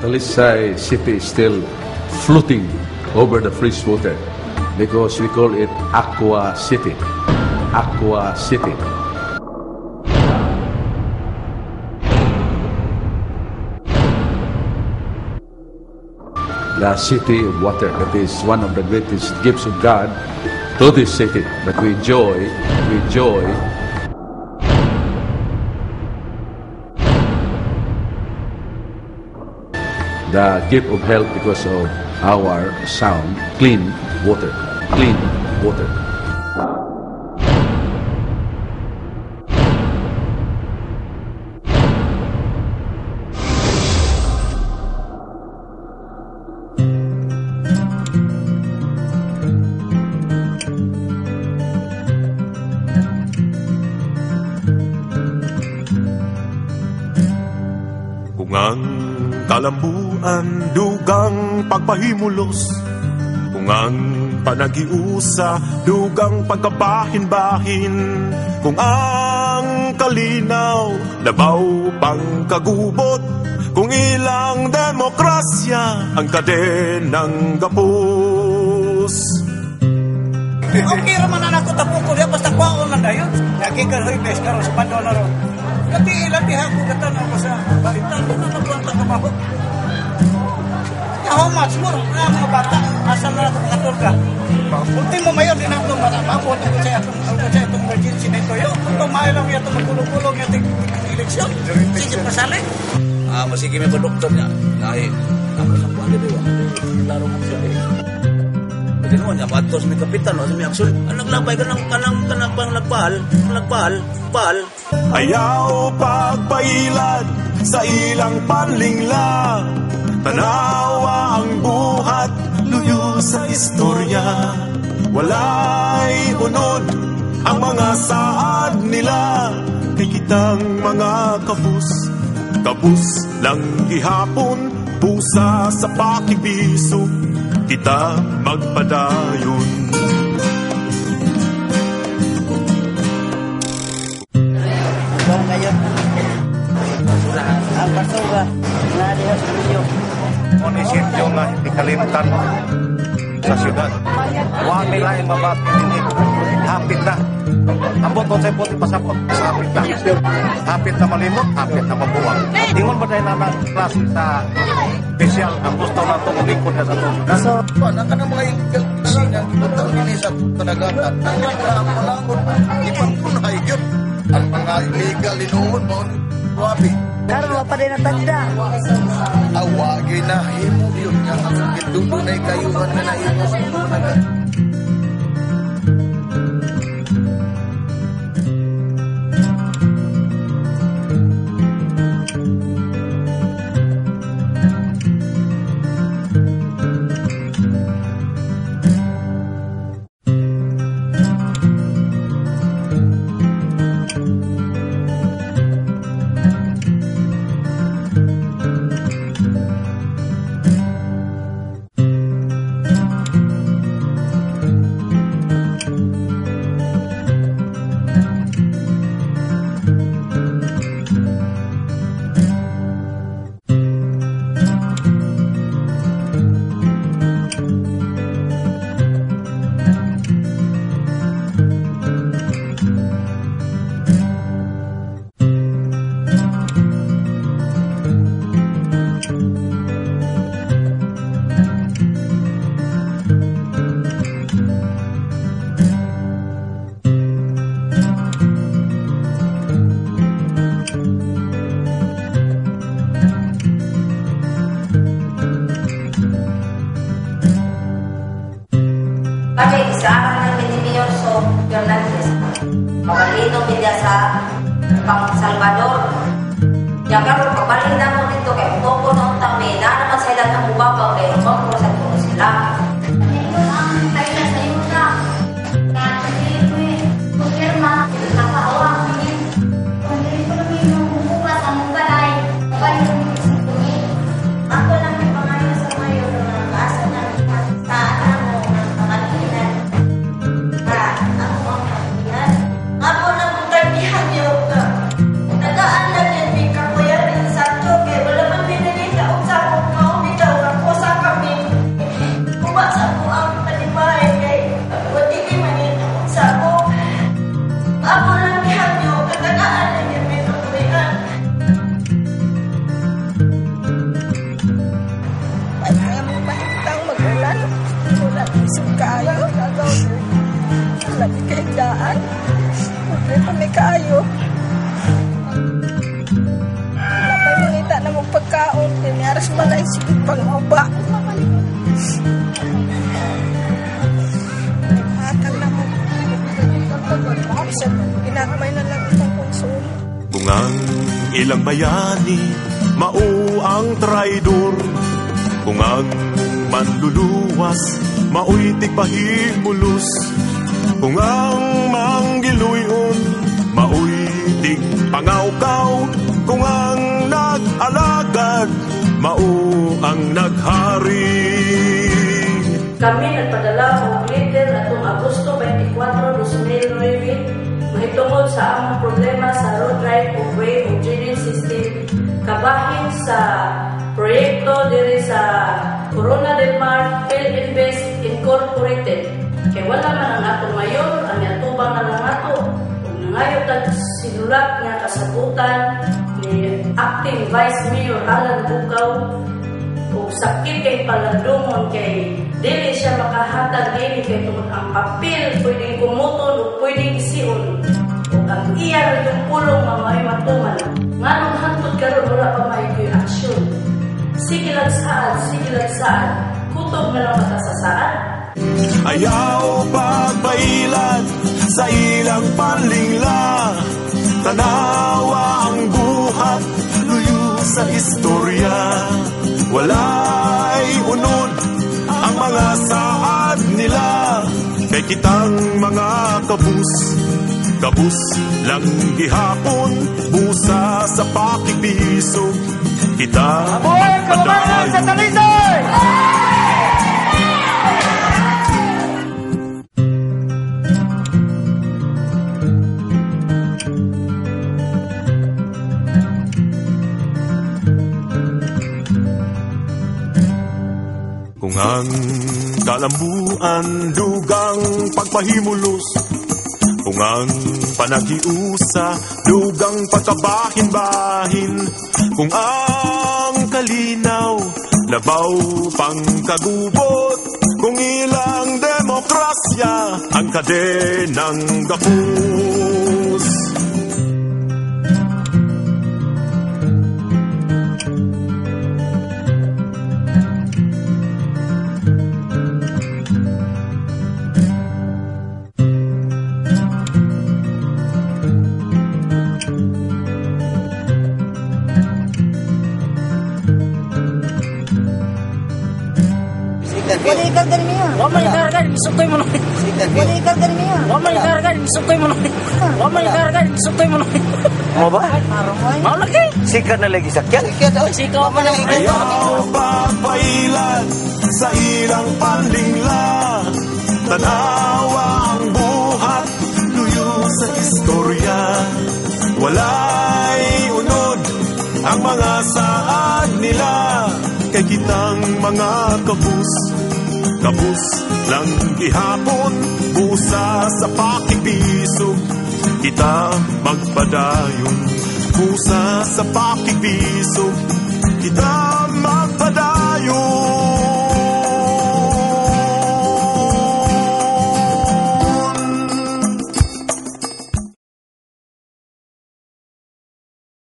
Talisay City is still floating over the fresh water because we call it Aqua City. Aqua City. The city of water, that is one of the greatest gifts of God to this city. But we enjoy the gift of health because of our sound, clean water, clean water. Kung ang kalambuan, dugang pagpahimulos, kung ang panagiusa, dugang pagkabahin-bahin, kung ang kalinaw, labaw pang kagubot, kung ilang demokrasya, ang kadenang gapos. Okay raman anak ko tapo ko, basta kwaon lang dayon. Nagkikaroy bes karon sa Pandola ron. Ilan ako gatan ako sa balitan ko na nabuanta ka ba? How much more? Mga bata, asal na itong katulga. Ultimo mayor din ang itong bata. Mabot ako sa itong emergency na ito. Kung maayo lang itong magkulong-kulong itong eleksyon. Sige pasali. Masige may doktor niya. Dahil, ako sa buwan nito. Laro nga siya eh. Pwede naman niya, patos may kapitan. May aksyon. Naglabay ka ng kanang nagpahal. Ayaw pagpailad sa ilang panlingla, tanawa ang buhat, luyo sa istorya. Walay unod ang mga saad nila, kay kitang mga kapus lang gihapon, pusa sa pakibiso, kita magpadayon. Ngayon, ang basura na diha sa inyo. Munisipyo na hindi kalimtan sa syudad. Huwag nila yung mabapinig. Hapit na. Ambot ko sa'yo po pasapot. Hapit na malimot, hapit na mabuwag. Tingon ba tayo na klase sa special ang gusto na itong lingkod na sa ito? So, ang kanang mga illegal na ibutang nini sa kanagatan. Ang malangon, ipangunay yun. Ang mga illegal inuon mo, wabi. Karon wa pa din natanda. Awagi na himo yun. Ang dulo na ikayuhan na naimo sa mga Magalino media sa Pang Salvador. Yang karon kabalin na mo dito kay Toko noong tami na naman sa ilang ng bubabaw kay Toko sa tulo sila. Ngayon ang tayo sa iyo na. Kasi kumpirma nakahawa kami. Kung dito kami bubukas ang balay, kayo tumi. Ako lang may pangayo sa mayo na asa na sa ano ng pangalinan. Ang mga kaayo. Lagi kahigdaan. Wala pa may kaayo. Wala pa mangita na mong pagkaon. Pinaras malay sige pang uba. Naghatag na mo. Ginagmay na lang itong konsul. Kung ang ilang bayani mao ang traidor, kung ang manluluwas mao'y tigpahimulos, kung ang manggiluyon mao'y tigpangawkaw, kung ang nag-alagad mao ang naghari. Kami nagpadala og leader atong Agosto 24, 2009 mahitungod sa among problema sa road right of way o drainage system kabahin sa proyekto diri sa Corona del Mar Philinvest Incorporated. Kay wala man ang atong mayor, ang atubang na lang ato. Kung nangayon tag sinulat nga kasabutan ni Acting Vice Mayor Alan Bukaw o sakit kay palandungon kay dili siya makahatag ini kay tungod ang papel pwedeng kumuton o pwedeng isiun o ang iya yung pulong nga may matuman nganong hantod karon wala pa may aksyon. Sige lang saan kutob na lang matasasaan. Ayaw pagpailan sa ilang panlingla, tanawa ang buhat luyo sa istorya. Walay unod ang mga saad nila, kay kitang mga kabus lang gihapon, busa sa pakibisog, kita magpadayon. Sa Talisay! Kung ang kalambuan dugang pagpahimulos, kung ang panagiusa dugang pagkabahin-bahin, kung ang kalinaw labaw pang kagubot, kung ilang demokrasya ang kadenang gapus. Wala ikargan niya. Wala ikargan, isukoy mo namin. Wala ikargan niya. Wala ikargan, isukoy mo namin. Wala ikargan, isukoy mo namin. Mo ba? Mau lagi. Sikat na lagi sakyan. Sikaw pa lang. Ayaw papailan sa ilang panlingla, tanawa ang buhat luyo sa istorya. Walay unod ang mga saad nila, kay kitang mga kabus lang gihapon, busa sa pakibisog, kita magpadayon, busa sa pakibisog, kita magpadayon.